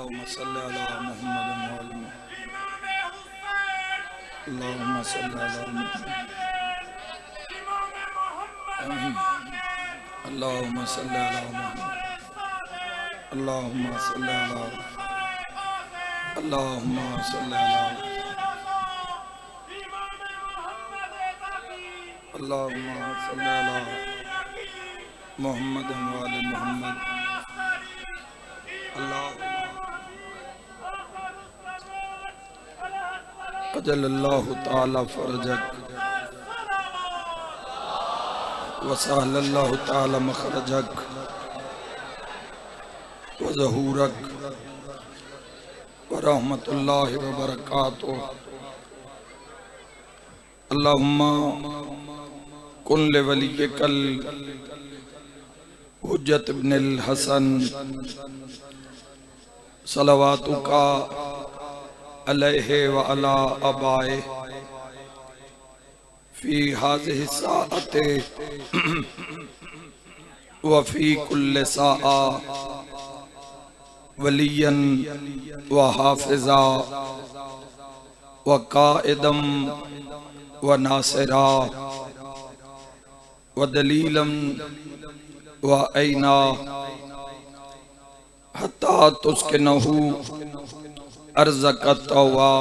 अल्लाहुम्मा सल्ली अला मुहम्मद अल्लाहुम्मा सल्ली अला मुहम्मद अल्लाहुम्मा सल्ली अला मुहम्मद अल्लाहुम्मा सल्ली अला अल्लाहुम्मा सल्ली अला अल्लाहुम्मा सल्ली अला मुहम्मद वाले मुहम्मद अजल्लल्लाहु ताला फरजक वसहलल्लाहु ताला मखरजक वज़हूरक वरहमतुल्लाहि वबरकातुहु। अल्लाहुम्मा कुन लिवलिय्यकल हुज्जत इब्नुल हसन सलवातुका अलैहि व अला अबाए फी हाज़िहि साअते व फी कुल्लि साआ वलियन व हाफिज़ा व काइदम व नासिरा व दलीलम व ऐना हत्ता तुस्किनहु अर्ज़क़तवा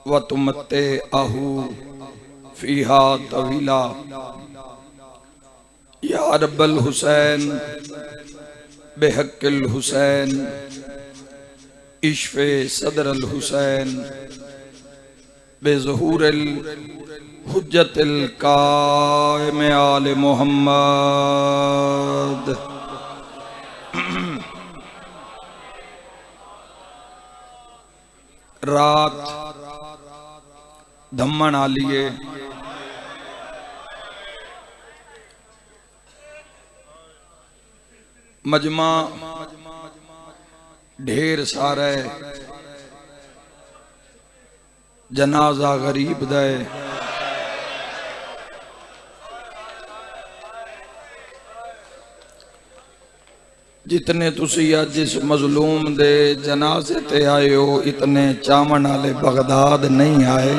व तुमत्तिअहु फ़ीहा तवीला। या रब्बल हुसैन बेहक़्क़िल हुसैन इश्फ़े सदरल हुसैन बेज़हूरिल हुज्जतिल काइम आले मुहम्मद। रात धम्मन आलिए मजमा ढेर सारे जनाजा गरीब दे जितने तुसी अज इस मजलूम दे जनाजे ते आए हो इतने चावन वाले बगदाद नहीं आए।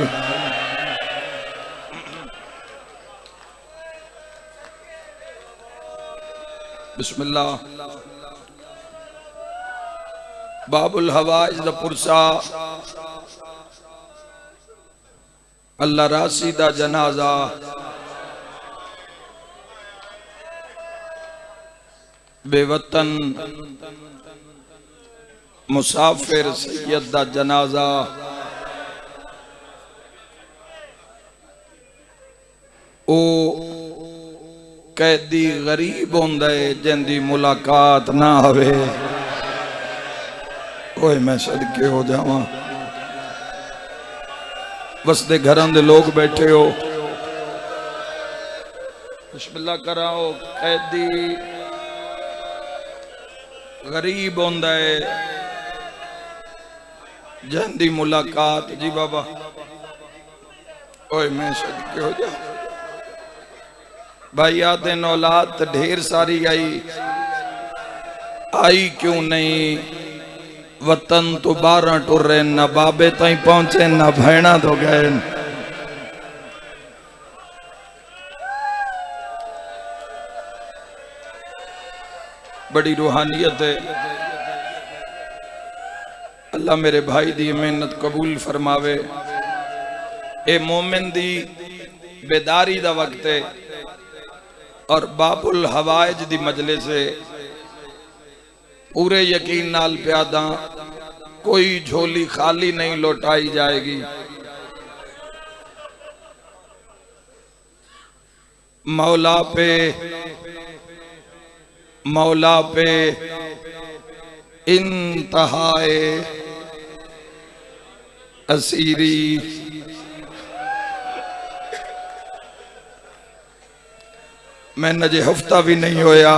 बिस्मिल्लाह। बाबुल हवाइज दा पुरसा अल्लाह रासी दा जनाजा बेवतन मुसाफिर सैयद दा जनाजा ओ कैदी गरीब होंदा है जिंदी मुलाकात ना होवे। ओए मैं सदके हो जावा बसदे घरां दे लोग बैठे हो बिस्मिल्लाह कराओ। कैदी गरीब होंदा है जिंदी मुलाकात जी बाबा। ओए मैं सदके हो जा भाई आते औलाद ढेर सारी आई क्यों नहीं। वतन तो 12 टुरे न बाबे ताई पहुंचे न भैणा तो गए। बड़ी रूहानियत है। अल्लाह मेरे भाई दी मेहनत कबूल फरमावे। ए मोमिन दी बेदारी दा वक्त है और बाबुल हवाइज दी मजलिस से पूरे यकीन नाल प्यादा कोई झोली खाली नहीं लौटाई जाएगी। मौला पे इंतहाए असीरी मैं नजे हफ्ता भी नहीं होया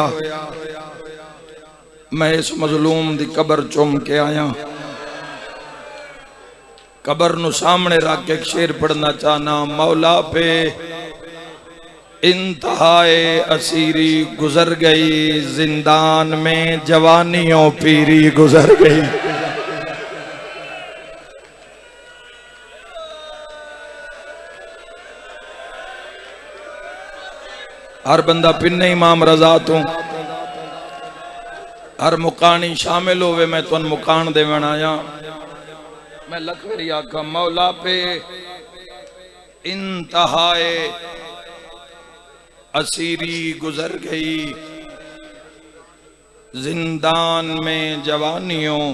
मैं इस मजलूम दी कबर चुम के आया। कबर नु सामने रख के एक शेर पढ़ना चाहना। मौला पे इंतहाए असीरी गुजर गई, जिंदान में जवानियों पीरी गुजर गई। हर बंदा पिन्ने इमाम रजा तो हर मुकानी शामिल होवे। मैं तुन मुकान देवन आया। मैं लखवेरी आखा मौला पे इंतहाए असीरी गुजर गई, जिंदान में जवानियों।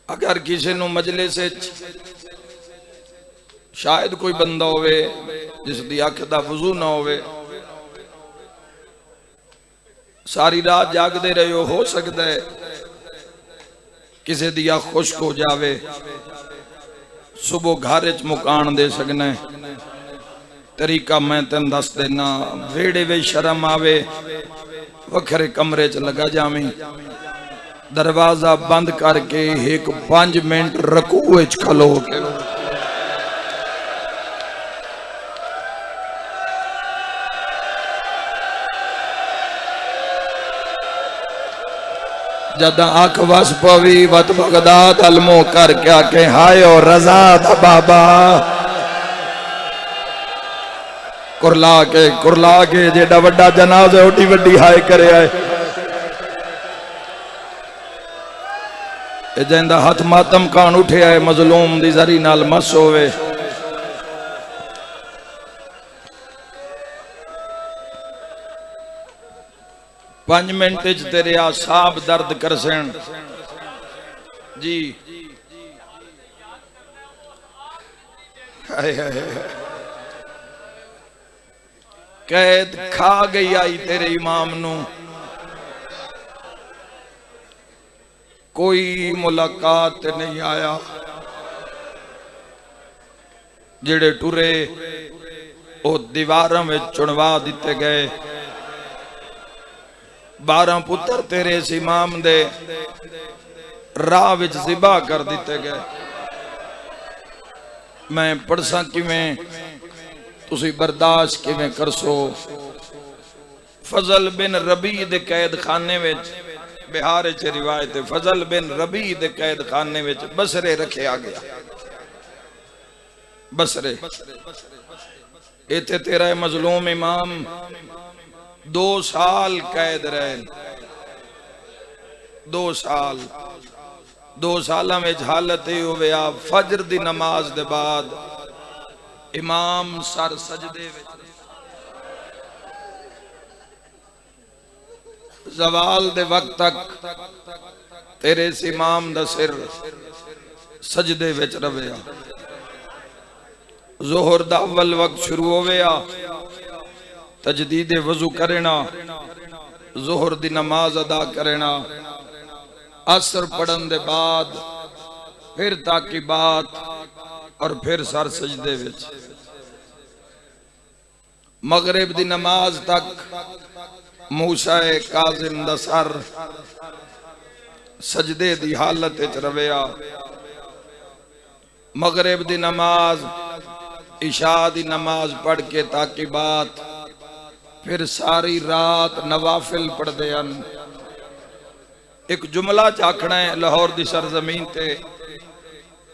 अगर किसी नु मजले से शायद कोई बंदा होवे जिसकी अख दा वजू ना होवे, सारी रात जागते रहे हो सकता है किसी दी अख खुश्क हो जावे, सुबह घर च मुकान दे सकना। तरीका मैं तेन दस देना, वेड़े वे शर्म आवे वखरे कमरे च लगा जावी, दरवाजा बंद करके एक 5 मिनट रकूए च खलो के जद अख वस पवी वत बगदाद अलमो करके आके हाय और रजा दा बाबा कुरला के जेड़ा वड्डा जनाजा ओडी वड्डी हाय करे आए। जिंदा हथ मातम कान उठे आए मजलूम दी जरी नाल मस होवे। पांच मिनट तेरे आसाब दर्द कर सन जी। कैद खा गई आई तेरे इमाम नू, कोई मुलाकात नहीं आया। जेड़े टुरे वो दीवारों में चुनवा दिते गए। 12 पुत्र तेरे इस इमाम दे राह विच ज़िबा कर दिते गए। मैं पढ़सा किवें, तुसी बर्दाश्त किवें करसो। फजल बिन रबी दे कैद खाने विच, बिहार च रिवायत है, फजल बिन रबी दे कैद खाने विच बसरे रखे आ गया। बसरे इत्थे तेरा मजलूम इमाम 2 साल कैद रहे। 2 साल 2 साल में हालत ही होवे आ फजर दी नमाज दे बाद इमाम सर सजदे विच, जवाल दे वक्त तक तेरे इस इमाम दा सिर सजदे विच रवेआ। जोहर दा अव्वल वक्त शुरू होवेआ, तजदीद वजू करना, जोहर दी नमाज अदा करना, असर पढ़न दे बाद फिर ताकीबात और फिर सर सजदे विच। मगरिब दी नमाज तक मूसा काजिम दा सर सजदे दी हालत विच रवेआ। मगरिब दी नमाज, इशा दी नमाज पढ़ के ताकीबात, फिर सारी रात नवाफिल पढ़दे हन। एक जुमला चाखना है, लाहौर दी सरजमीन ते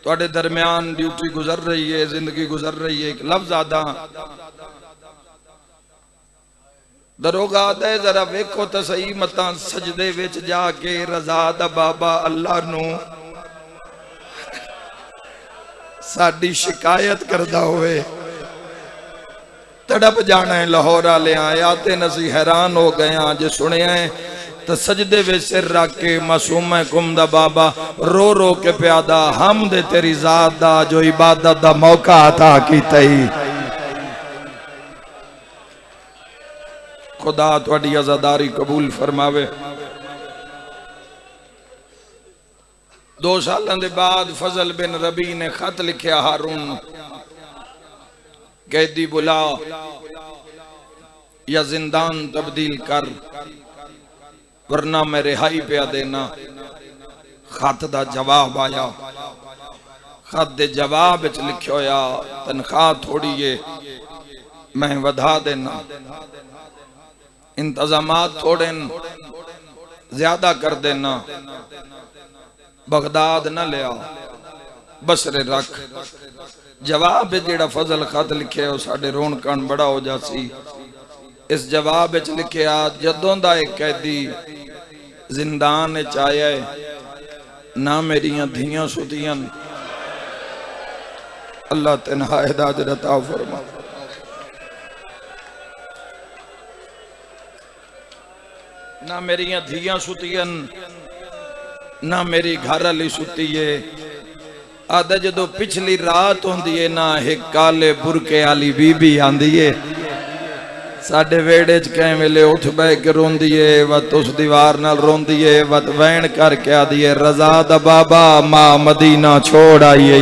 तुहाडे दरम्यान ड्यूटी गुजर रही है, जिंदगी गुजर रही है। एक लफ्ज आदा दरोगा दे जरा वेखो तो सही मता सजदे विच जाके रजा दा बाबा अल्लाह नू साडी शिकायत करदा होवे। तड़प जाना है लाहौर वाले आया ते नसी हैरान हो गए जे सुनिया है तो सजदे वे सिर रख के मासूम कुम दा बाबा रो रो के प्यादा हम दे तेरी जात दा जो इबादत दा मौका अता कीता ही। खुदा तुहाडी आजादारी कबूल फरमावे। 2 सालों के बाद फजल बिन रबी ने खत लिखा, हारून कैदी बुला या जिंदान तब्दील कर वरना मैं रिहाई पे देना। खत दा जवाब आया, खत दे जवाब विच लिखिया होया तनख्वाह थोड़ी है मैं वधा देना, इंतजामात थोड़े ज्यादा कर देना, बगदाद न लिया बसरे रख। जवाब जेड़ा फजल खत लिखे वो साडे रोन कान बड़ा हो जासी। इस जवाब विच लिखिया जदों दा एक कैदी जिंदान विच आया है ना मेरियां धियां सुतियां, अल्लाह तन्हा हिदायत अता फरमा। ना मेरियां धियां सुतियां ना मेरी घर वाली सुती है। आदा जदों पिछली रात होंदी है ना एक काले बुरके वाली बीबी आंदी है साडे वेड़े च कै वेले उठ बह के रोंदी है, वत उस दीवार नाल रोंदी है, वत वैन करके आदी है रजा दा बाबा मां मदीना छोड़ आई है।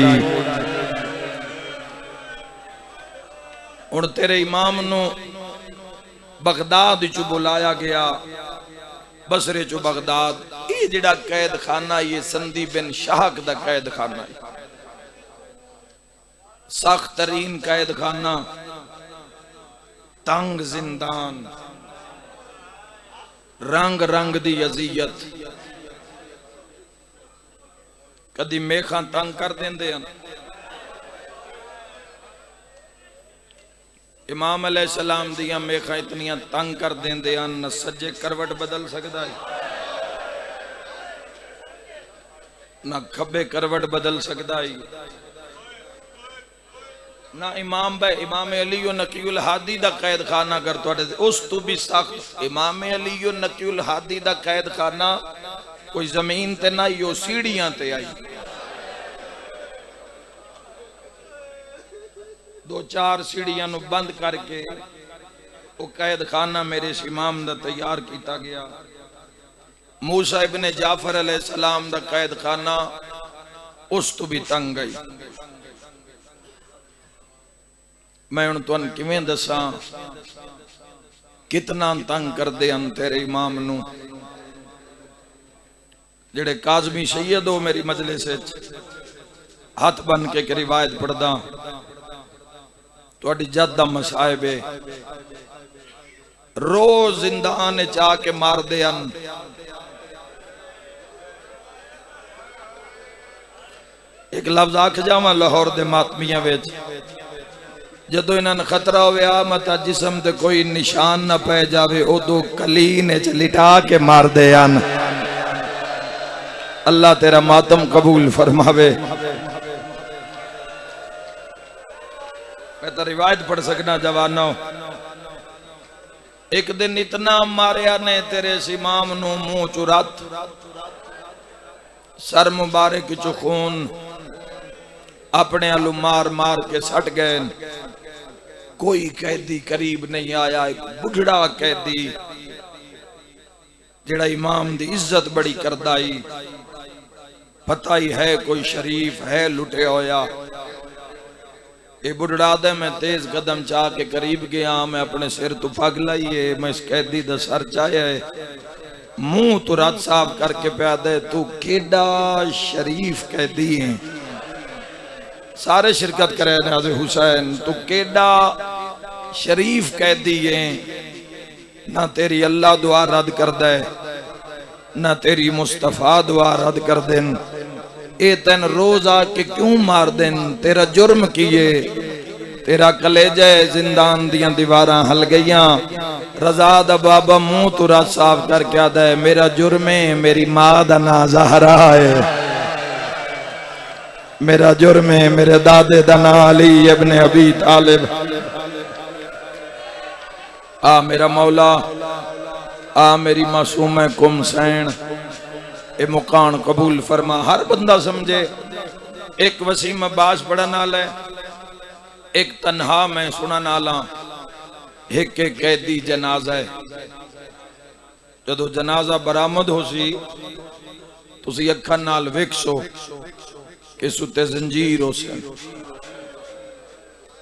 हुण तेरे इमाम नू बगदाद चु बुलाया गया, बसरे चु बगदाद। ये जिहड़ा कैद खाना ये संदी बिन शाहक दा कैद खाना है, सख्त तरीन कैद खाना, तंग जिंदान, रंग रंग दी अजियत। कदी मेखा तंग कर देंदे हन। इमाम अलैहिस्सलाम दियां मेखा इतनियां तंग कर देंदे हन न सज्जे करवट बदल सकदा है ना खब्बे करवट बदल सकदा है। ना इमाम अली नकीउल हादी दा कैद खाना कर तुहाडे उस तू भी सख्त। इमाम अली नकीउल हादी दा कैद खाना कोई जमीन ते ना यो सीढ़ियां ते आई। 2-4 सीढ़ियां नु बंद करके वो कैद खाना मेरे इमाम दा तैयार किया गया। मूसा इब्ने जाफर अलैहिस्सलाम दा कैद खाना उस तू भी तंग गई। मैं हुण तुहानू किवें दसां कितना तंग करदे हन तेरे इमाम नू। जेड़े काज़मी सैयद हो मेरी मजलिस विच हाथ बन के एक रिवायत पढ़दा, तुहाडी जद दा मसाइब है, रोज जिंदान च आके मारदे हन। एक लफ्ज आख जावां लाहौर दे मातमियां विच, जदों इन्हां खतरा होया मता जिस्म ते कोई निशान ना पै जावे उदों कलीन च लिटा के मारदे हन। अल्लाह तेरा मातम कबूल फरमावे। मैं तो रिवायत पढ़ सकना जवानो। एक दिन इतना मारिया ने तेरे इमाम नू मुंह चु रत, सर मुबारक चु खून, अपने आलू मार मार के सट गए। कोई कैदी करीब नहीं आया। एक बुढ़ड़ा कैदी जेड़ा इमाम दी इज्जत बड़ी करदा ही, पता ही है कोई शरीफ है लुटे होया। ये बुढ़ड़ा दे मैं तेज कदम चाह के करीब गया, मैं अपने सिर तो पग लाई है, मैं इस कैदी दा सर चाया है, मुंह तो रत साफ करके प्या दे, तू केडा शरीफ कैदी है। सारे शिरकत करे नाज़े हुसैन, तू केडा शरीफ कैदी है। ना तेरी अल्लाह दुआ रद्द कर दे ना तेरी मुस्तफा दुआ रद्द कर देन। ए तेन रोज आके क्यों मार देन? तेरा जुर्म किए? तेरा कलेजा जिंदान दियां दीवारां हल गईयां। रजा दा बाबा मुंह तू रत साफ करके आदा है, मेरा जुर्म है मेरी मां दा ना ज़हरा है, मेरा जुर्म है मेरे दादे दा ना अली इब्ने अबी तालिब। आ मेरा मौला, आ मेरी मासूम कुम सैन, ए मुकान कबूल फरमा। हर बंदा समझे एक वसीम अब्बास पढ़न वाला है, एक तन्हा मैं सुनन वाला, एक एक कैदी जनाजा है। जदों जनाजा बरामद हो सी तुसी अखां नाल वेखो कि सुते जंजीर हो सन,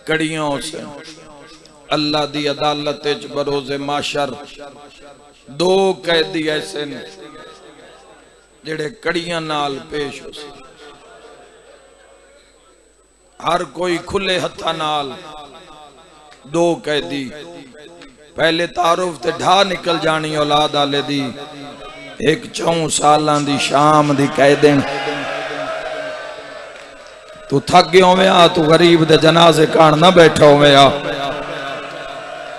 कड़ियां हो सन। अल्लाह दी अदालत च बरोज़े माशर दो कैदी ऐसे ने जेड़े कड़ियां नाल पेश हो सी। हर कोई खुले हथा नाल दो कैदी पहले तारुफ ते ढा निकल जानी औलाद आले दी एक 4 सालां दी शाम दी कैदेन तू थक गया होवे आ तू गरीब दे जनाजे कान ना बैठा होवे आ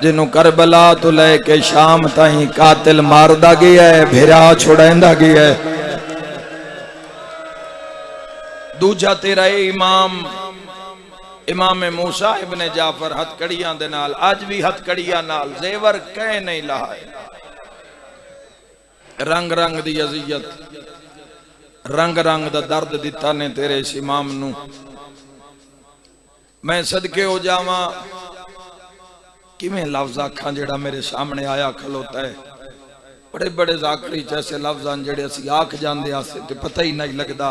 जिन्हों करबला तो लेके शाम ताई कातिल मारदा गया है भिरा छुड़ांदा गया है। दूजा तेरा इमाम मूसा इब्ने जाफर हथकड़ियां दे नाल आज भी हथकड़ियां नाल जेवर कह नहीं लाए रंग रंग दी अजियत रंग रंग दा दर्द दिता ने तेरे इस इमाम नू। मैं सदके हो जावा किवें लफ्ज आखा जेड़ा मेरे सामने आया खलोता है बड़े बड़े जाकरी ऐसे लफ्ज हैं जेड़े असी आख जांदे आसे ते पता ही नहीं लगता।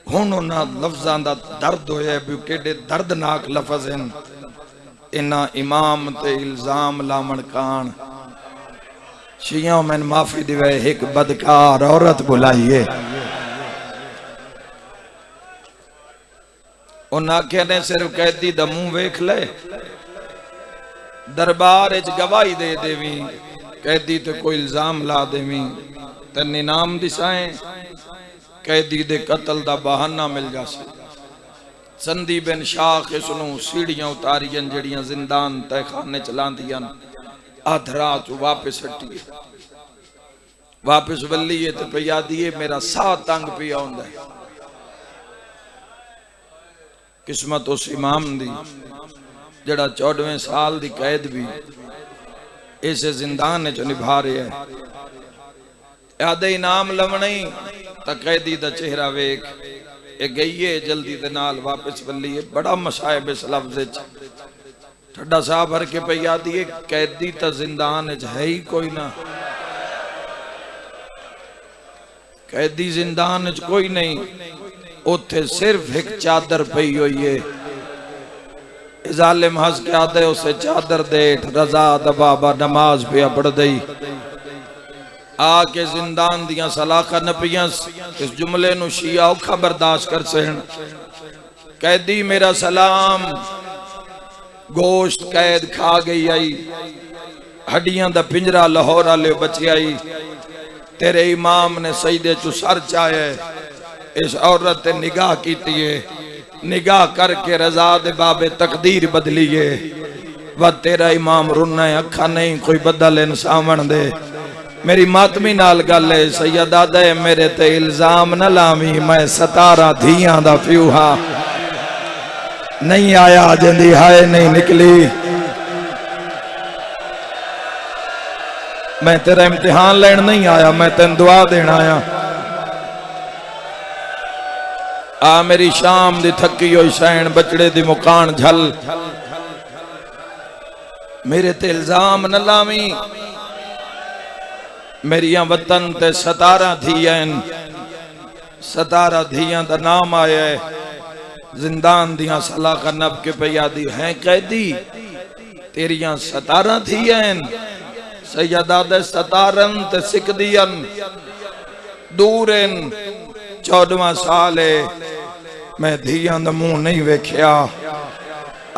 हुण उन्हां लफ्जां दा दर्द होया भी केडे दर्दनाक लफ्ज हैं। इन्हां इमाम ते इल्जाम लावण कान शिया मैन माफी दिवे एक बदकार औरत बुलाइए उन्हां आख्या ने सिर्फ कैदी दा मुंह वेख ले दरबार गवाही दे देवी कैदी ते कोई इल्जाम ला देवी तेन इनाम दिसाए कैदी दे कतल दा बहाना मिल जासे। संदी बिन शाख इसनू सीढ़ियां उतारियन जड़ियां जिंदान तहखाने चलांदियां आधरा चू वापस हटिए वापस वल्लीए ते पिया दिए मेरा साह तंग पिया हुंदा है। किस्मत उस इमाम दी जड़ा 14वें साल दी कैद भी इसे जिंदान च निभा रहा है। आदे इनाम लवणी तो कैदी दा चेहरा वेख ए गईए जल्दी दे नाल वापस वल्लीए बड़ा मसायब इस लफ्ज ठड्डा साह भर के पिया दिए कैदी तो जिंदान च है ही कोई ना कैदी जिंदान च कोई नहीं उथे सिर्फ एक चादर पई हुई है। जालिम हंस के आदे उसे चादर देठ रजा दबाबा नमाज पे पढ़ दई आके जिंदान दियां सलाखा नपियां इस जुमले नु शिया औखा बर्दाश्त कर सहन। कैदी मेरा सलाम गोश्त कैद खा गई आई हड्डियां दा पिंजरा लाहौर वाले बचे आई तेरे इमाम ने सईदे चू सर चाहे इस औरत ते निगाह कीती है निगाह करके रजा दे बाबे तकदीर बदलीए व तेरा इमाम रुना अखा नहीं कोई बदल इंसावन दे मेरी मातमी नाल गल है सैयदा दे मेरे ते इल्जाम न लावी मैं 17 धियां दा प्यूहा नहीं आया जिंदी हाय नहीं निकली मैं तेरा इम्तिहान लेन नहीं आया मैं तेन दुआ देना आया। आ मेरी शाम दी थकी हुई सैन बचड़े दी मुकान झल मेरे ते इल्जाम न लावी मेरिया वतन ते 17 धियां 17 धियां दा नाम आया है जिंदान दियां सलाखा नब के पिया दी है कैदी तेरिया 17 धियां सैयदा दे 17 ते सिकदियन दूरन 14वां साल है मैं धियां दा मुंह नहीं वेख्या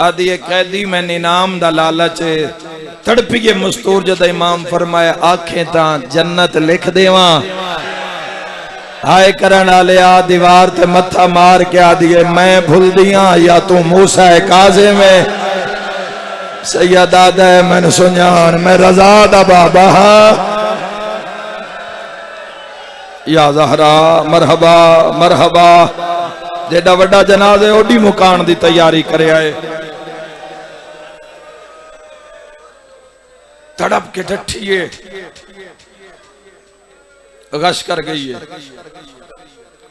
आदि कैदी मैं इनाम दा लालच तड़पिए मस्तूर जद इमाम फरमाया आंखें ता जन्नत लिख देवा हाय करन वाले आ दीवार ते मत्था मार के आ दिए मैं भूल दिया या तू मूसा है काजे में सैयदा दे मैंने सुनान मैं रजा दा बाबा या ज़हरा मरहबा मरहबा जेड़ा वड्डा जनाजे ओडी मुकान दी तैयारी करे आए तड़प के डठिए गश कर गई है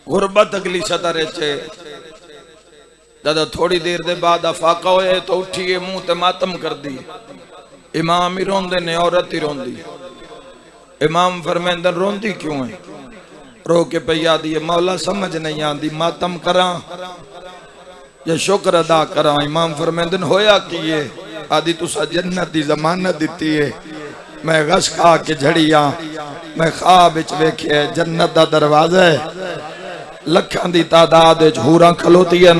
गुरबत अगली सतर जब थोड़ी देर दे बाद अफाका होए तो उठिए मुंह ते मातम कर दी इमाम ही रोंदे ने औरत ही रोंदी इमाम फरमांदे रोंदी क्यों है रो के पिया दी मौला समझ नहीं आती मातम करा या शुक्र अदा करा। इमाम फरमांदे होया कि ये आदि तुसा जन्नत दी जमानत दी है मैं गश खा के झड़िया मैं ख्वाब विच वेख्या जन्नत दा दरवाजा है लखां दी तादाद हूरां खलोतियन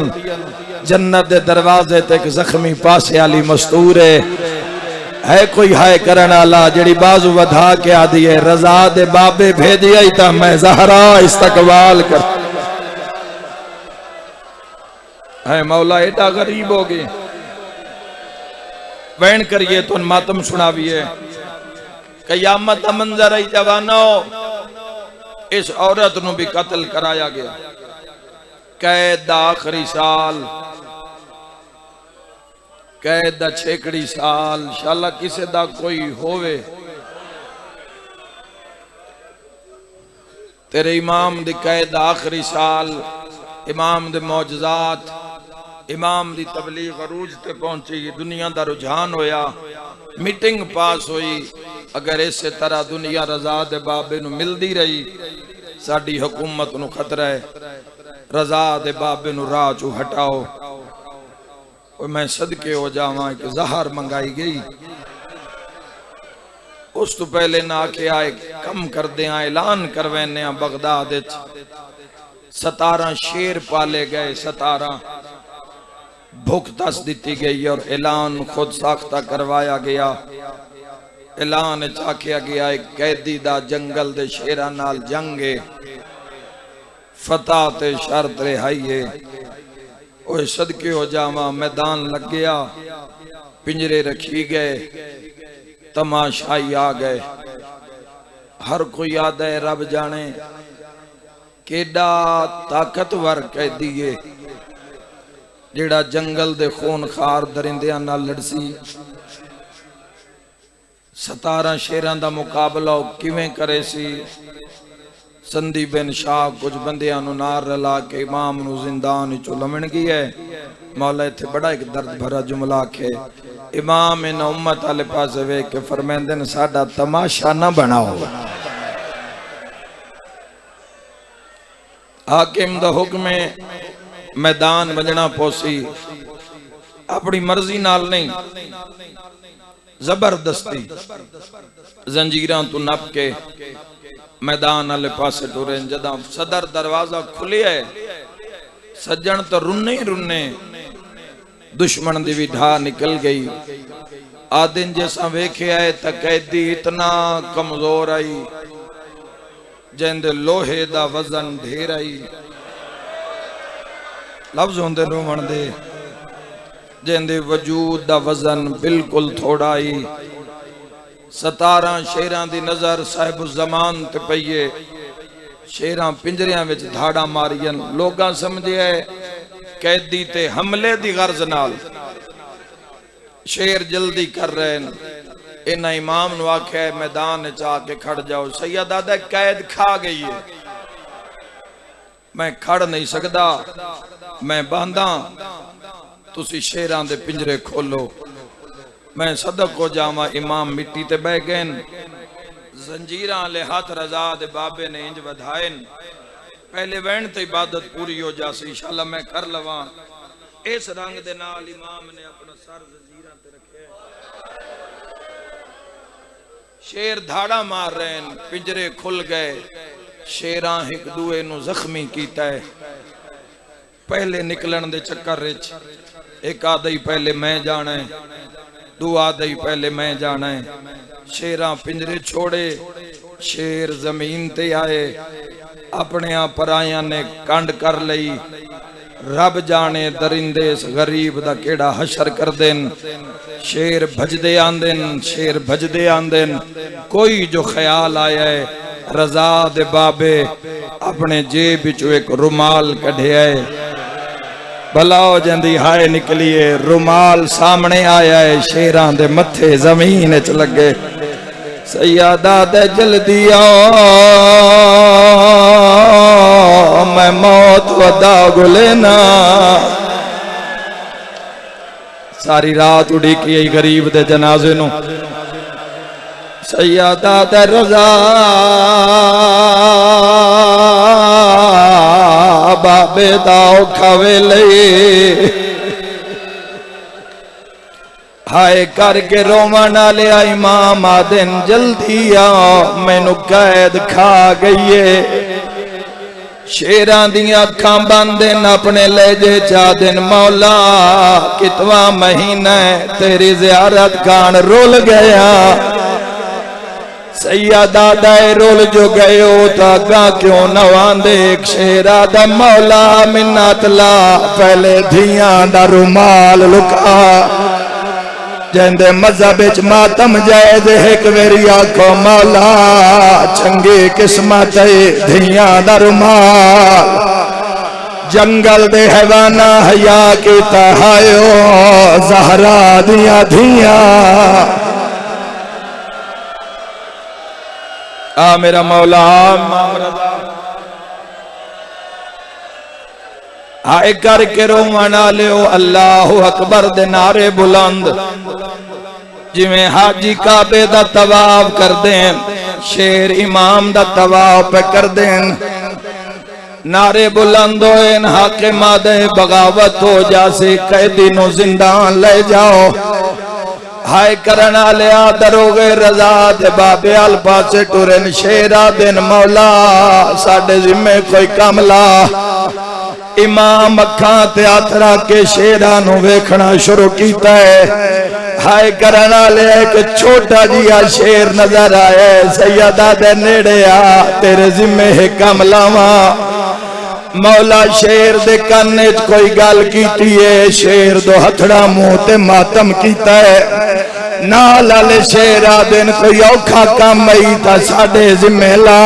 जन्नत दे दरवाजे ते एक जख्मी पासे आली मस्तूर है कोई हाय करन आला जेड़ी बाजू वधा के आदि है रजा दे बाबे भेजिया ही ता मैं ज़हरा इस्तकबाल कर है मौला एडा गरीब हो गए वैन करिए तो मातम सुनाविए कयामत का मंजर आई जवानो इस औरत नु भी कत्ल कराया गया कैद दा आखिरी साल कैद दा 6 साल शाला किसे दा कोई होवे तेरे इमाम दी कैद दा आखिरी साल इमाम दे मौजज़ात इमाम दी तबलीग अरूज ते पहुंची दुनिया दा रुझान होया मीटिंग पास हुई अगर इस तरह दुनिया रजा दे बाबे नु मिलदी रही साडी हुकूमत नु खतरा है रजा दे बाबे नु राह चो हटाओ और मैं सदके हो जावां कि जहर मंगाई गई उस तो पहले ना के आए कम कर दे ऐलान करवेने बगदाद 17 शेर पाले गए 17 भूख दस दी गई और ऐलान खुद साख्ता करवाया गया ऐलान चाखिया गया एक कैदी दा जंगल दे शेरा नाल जंगे फतह ते शर्त रिहाई ओए सदके हो जावा मैदान लग गया पिंजरे रखी गए तमाशाई आ गए हर कोई याद है रब जाने केडा ताकतवर कैदी है जेड़ा जंगल दे खूनखार दरिंदियां नाल लड़सी 17 शेरां दा मुकाबला किवें करे सी संदी बिन शाह कुछ बंदियां नु नार रला के इमाम नु जिंदान चो लमण गई है मौला इत्थे बड़ा एक दर्द भरा जुमला आखे इमाम इन उम्मत वाले पास वेख के फरमांदे ने साडा तमाशा ना बनाओ हाकिम दा हुक्म है मैदान वजना पोसी अपनी मर्जी नाल नहीं जबरदस्ती जंजीरां तू नप के मैदान वाले पासे टुरे जदा सदर दरवाजा खुलिया सज्जन तो रुन्ने ही रुन्ने दुश्मन दी भी ढा निकल गई आदिन जैसा वेखे आए तो कैदी इतना कमजोर आई जिंदे लोहे दा वजन ढेर आई लफ्ज होंदे रोवण दे जिंदे वजूद दा वजन बिल्कुल थोड़ा ही 17 शेरां दी नजर साहिब जमान ते पईए शेरां पिंजरियां विच धाड़ा मारियन लोगां समझे कैदी ते हमले दी गर्ज नाल शेर जल्दी कर रहे हैं इन्हां इमाम नु आखे मैदान च आके खड़ जाओ सैयद आदा कैद खा गई है मैं खड़ नहीं सकदा मैं बांधा तुसी शेरां दे पिंजरे खोलो मैं सदक हो जावा इमाम मिट्टी ते बह गए जंजीरां ले हाथ रजा दे बाबे ने इंज वधाए पहले वहन ते इबादत पूरी हो जासी इंशाअल्लाह मैं कर लवा इस रंग दे नाल इमाम ने अपना सर जंजीरां ते रखे शेर धाड़ा मार रहे हैं पिंजरे खुल गए शेरां एक दूए नु जख्मी कीता है पहले निकलन दे चक्कर विच एक आदा ही पहले मैं जाना है दो आदा ही पहले मैं जाना है शेरां पिंजरे छोड़े शेर जमीन ते आए अपने आप पराया ने कंड कर लई रब जाने दरिंदे इस गरीब दा केड़ा हशर कर देन शेर भजदे आंदेन शेर भजदे आंदेन कोई जो ख्याल आया है रजा दे बाबे अपने जेब विचों एक रुमाल कढ़िया है भला हो जाती हाय निकलिए रुमाल सामने आया है शेरां दे मथे जमीन च लगे सैयदा दे जल्दी आओ मैं मौत वदा गुलेना सारी रात उड़ीकी गरीब दे जनाजे नु सैयदा दे रजा बाबे दा औखा वेले हाय करके रोवन वाले इमाम आदिन जल्दी आ मैनू कैद खा गई है शेरां दियां अखां बंद अपने लहजे चा दिन मौला कितवा महीना तेरी ज़ियारत खान रुल गया सैयदा दाए रुल जो गयो तागा क्यों नवांदे शेरा दा मौला मिन्नत ला पहले धियां दा रुमाल लुका जेंदे मज़हब विच मातम जायज़ एक वेरी आखो मौला चंगी किस्मत धियां दा रुमाल जंगल दे हैवाना हया कीता हायो ज़हरा दियां धियां आ मेरा मौला आए करके रोवण लियो अल्लाह अकबर दे नारे बुलंद जिवें हाजी काबे दा तवाफ कर देन शेर इमाम दा तवाफ पे कर देन नारे बुलंद होए हाकिमा दे बगावत हो जासी कैदी नु जिंदान ले जाओ हाय करना लिया दरोगे रजा ते बाबे अल पासे टुरन शेरा दिन मौला साडे जिम्मे कोई कम ला इमाम अखां ते हथ रख के शेरा नु वेखना शुरू कीता है हाय करना लिया एक छोटा जिहा शेर नजर आया सैयदा दे नेड़े आ तेरे जिम्मे है कम लावा मौला शेर दे काने च कोई गल कीती है शेर दो हथड़ा मुंह ते मातम कीता है नाल वाले शेरा दिन कोई औखा काम आई ता साडे जिम्मे ला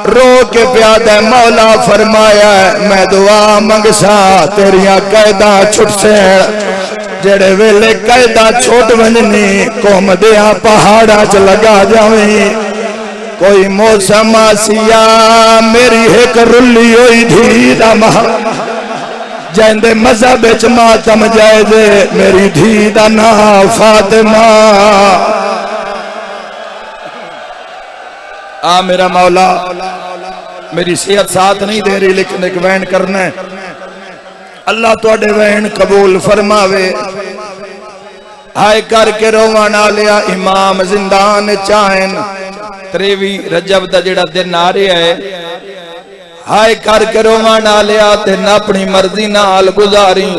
रो के प्यादा मौला फरमाया मैं दुआ मंगसा तेरिया कैदा छुटसे जेड़े वेले कैदा छोट वंजनी घूम दिया पहाड़ा च लगा जावी कोई मौसम आसिया मेरी एक रुली हुई धी दा जेंदे मज़हब विच मातम जायज़ मेरी धी दा ना फातिमा आ मेरा मौला मेरी सेहत साथ नहीं दे रही लेकिन एक वैन करना है अल्लाह तुहाडे वैन कबूल फरमावे हाय करके रोवण लिया इमाम जिंदान चाहन 23 रजब दा जेड़ा दिन आ रहा है हाय करके रोवण लिया दिन अपनी मर्जी नाल गुजारी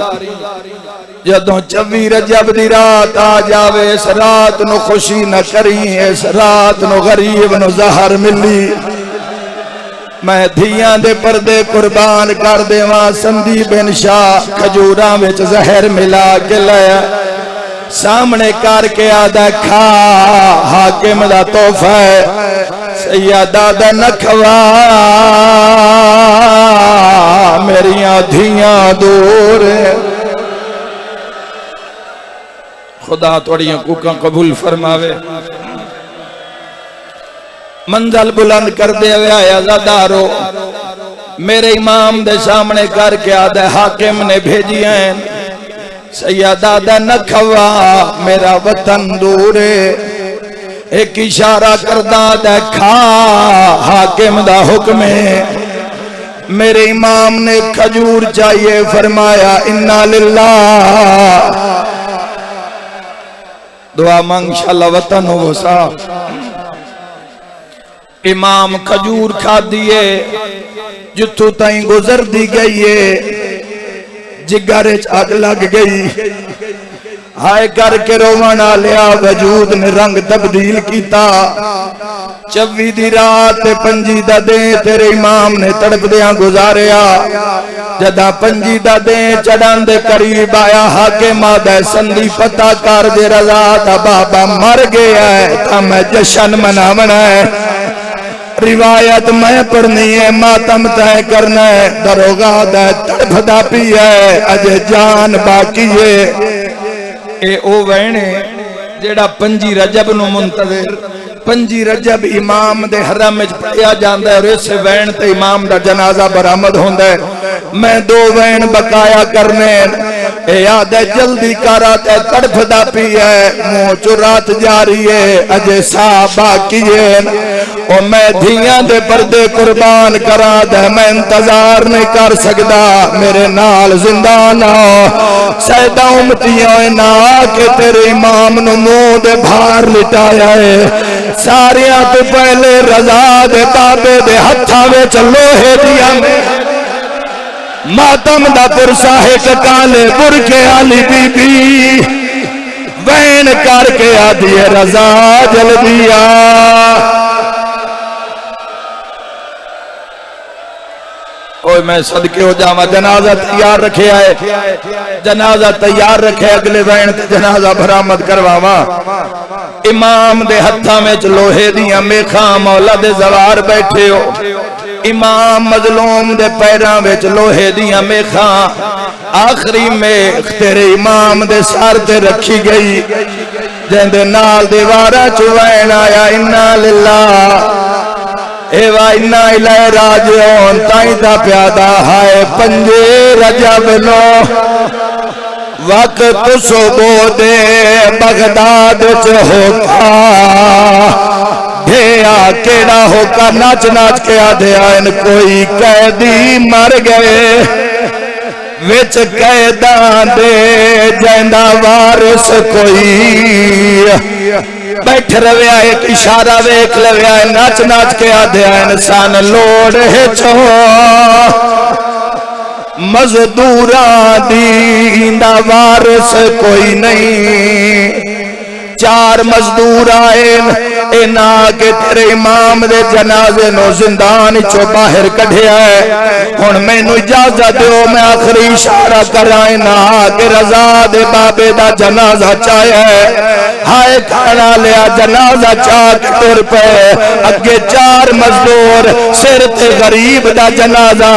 जदों 24 रजब दी रात आ जावे इस रात नु खुशी न करी इस रात नु गरीब नु ज़हर मिली मैं धियां दे पर्दे कुर्बान कर देवा संदी बिन शाह खजूरां विच जहर मिला के लाया सामने करके आदा खा हाकिम दा तोहफा है सैयदा दा नखवा मेरियां धियां दूर खुदा तुहाड़ियां कूकां कबूल फरमावे मंजल बुलंद कर दे आया ज़ादारो मेरे इमाम दे सामने करके आदा हाकिम ने भेजी हैं सैयदा दा नखवा मेरा वतन दूर एक इशारा करदा देखा हाकिम दा हुक्म है मेरे इमाम ने खजूर चाहिए फरमाया इन्ना लिल्लाह दुआ मांग इंशाअल्लाह वतन हो सा इमाम खजूर खा दिए जिथों ताई गुजर दी गई है जिगर अग लग गई हाय करके रोवण लिया वजूद ने रंग तब्दील किया 24 दी रात 25 दा दे तेरे इमाम ने तड़पदियां गुजारिया जदा 25 दा दे चढ़न दे करीब आया हाकिम दा संदी पता कर दे रजा दा बाबा मर गया है ता मैं जश्न मनावना है रिवायत मैं पढ़नी है मातम तय करना है दरोगा दा तड़फदा पी है अजे जान बाकी है ए ओ वैने जेड़ा 25 रजब नु मुंतज़िर 25 रजब इमाम दे हरम विच पढ़िया जांदा है और इस वैन ते इमाम दा जनाजा बरामद होंदा है मैं 2 वैन बकाया करने ए याद है जल्दी करा ते तड़फदा पी है मुंह चो रात जारी है अजे सा बाकी है ओ मैं धियां दे पर्दे कुर्बान करा दे मैं इंतजार नहीं कर सकदा मेरे नाल जिंदा ना सैदा उमतियां ना के तेरे इमाम नु मुंह दे भार लिटाया है सारियां तो पहले रजा दे बाबे दे हत्थां विच लोहे दिया मातम दा पुरसा है काले बुरके आली बीबी वैन करके आदि रजा जल्दिया ओए मैं सदके हो जावा जनाजा तैयार रखे है जनाजा तैयार रखे अगले वैन ते जनाजा बरामद करवावा इमाम दे हत्थां विच लोहे दियां मेखां मौला दे जवार बैठे हो इमाम मजलूम दे पैरां विच लोहे दियां मेखां आखिरी में तेरे इमाम दे सर ते रखी गई जेंदे नाल दीवारा चुवैन आया इन्ना लिल्लाह एवा इन्ना इलैहि राजिऊन ताई दा प्यादा हाय पंजे रजब नो वक्त सुबो दे बगदाद च होका ढेया केड़ा होका नाच नाच के आधे आन कोई कैदी मर गए विच कैदां दे जैंदा वारिस कोई बैठ रहा एक इशारा वेख लव्या नाच नाच के आधे इंसान लोड़ है छो मजदूरा दी वारिस कोई नहीं चार मजदूर आए ना के तेरे इमाम दे जनाजे नो जिंदान चो बाहर कढ़िया है हुण मैनू इजाजत दो मैं आखिरी इशारा कराए ना के रजा दे बाबे दा जनाजा चाहे हाय खाना लिया जनाजा चाह के तुर पे अगे चार मजदूर सिर ते गरीब दा जनाजा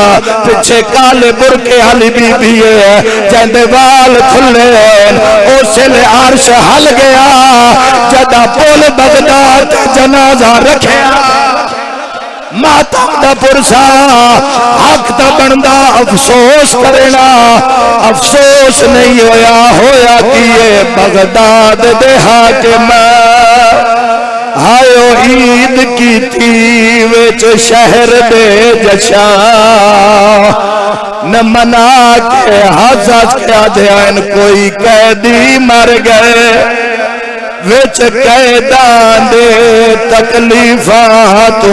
पिछे काले बुरके वाली बीबी है जंदे वाल खुले उसले अर्श हल गया जदा पुल बगदाद जनाजा रखे मातम दा पुरसा हक दा बनदा अफसोस करना अफसोस नहीं होया कि ये बगदाद दे हाकिम आयो ईद की थी विच शहर दे जशा न मना के हज के अध्ययन कोई कैदी मर गए विच कैदां दे तकलीफां तो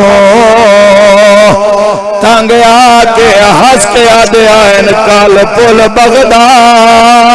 तंग आके हंस के आदे आन कल पुल बगदाद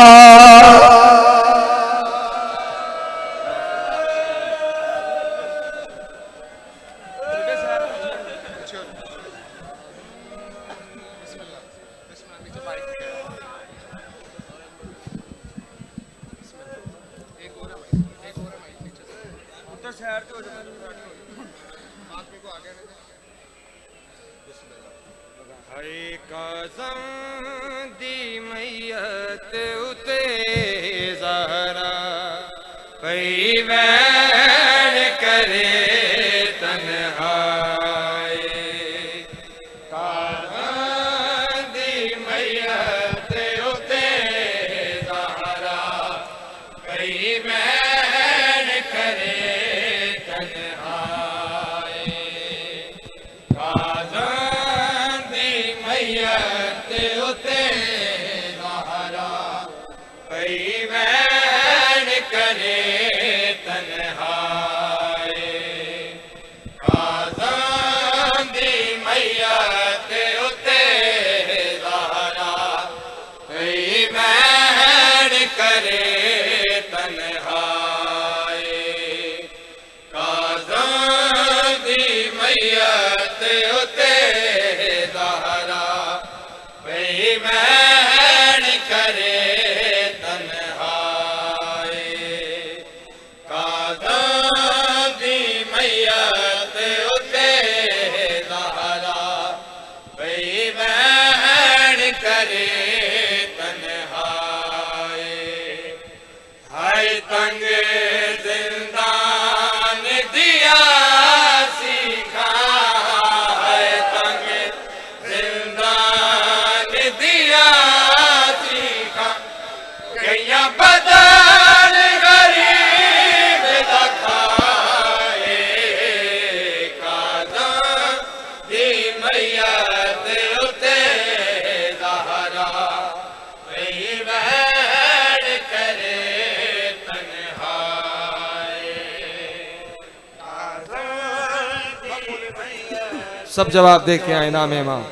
सब जवाब दे के आए नाम इमाम।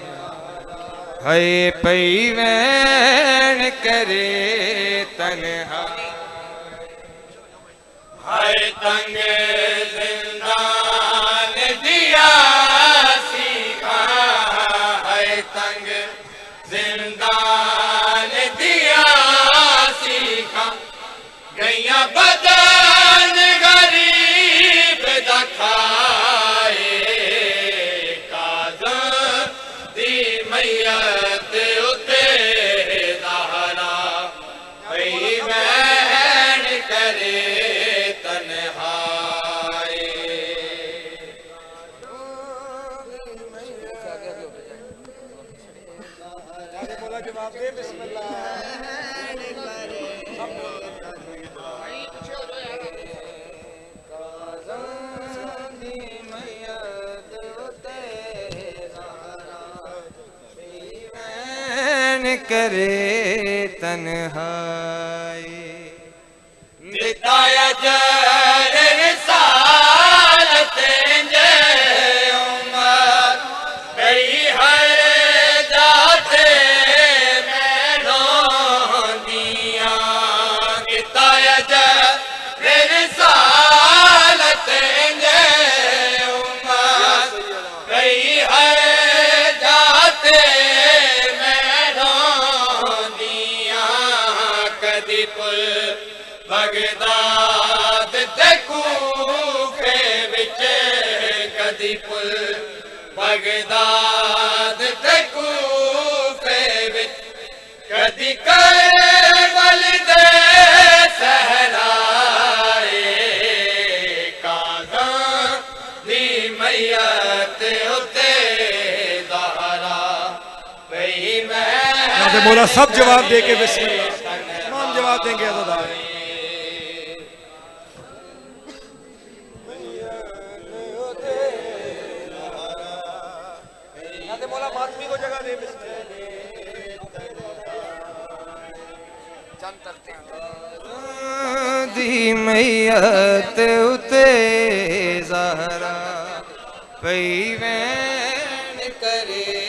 है पई वैन करे तन्हा, है तंग जिंदान दिया सीखा, है तंग जिंदान दिया सीखा, गैया बदन गरीब दखाए, काज़ दी मैयत उते ज़हरा, भई वैन करे तन्हाए। करे तन्हाई, दिताया जर रिसालत जे उमर, गई है जाते मैनों दिया, दिताया जर रिसालत जे उमर, गई है जाते पुल बगदाद ते कूफे विच, कदी पुल बगदाद ते कूफे विच, कदी करबल दे सहराए, काज़ां दी मैयत उते ज़हरा, भई मैं मौला सब जवाब दे के बिस्मिल्लाह तमाम जवाब देंगे अज़ादार। मौला मातमी को जगह दे दी मैयत उते ज़हरा, पई वैन करे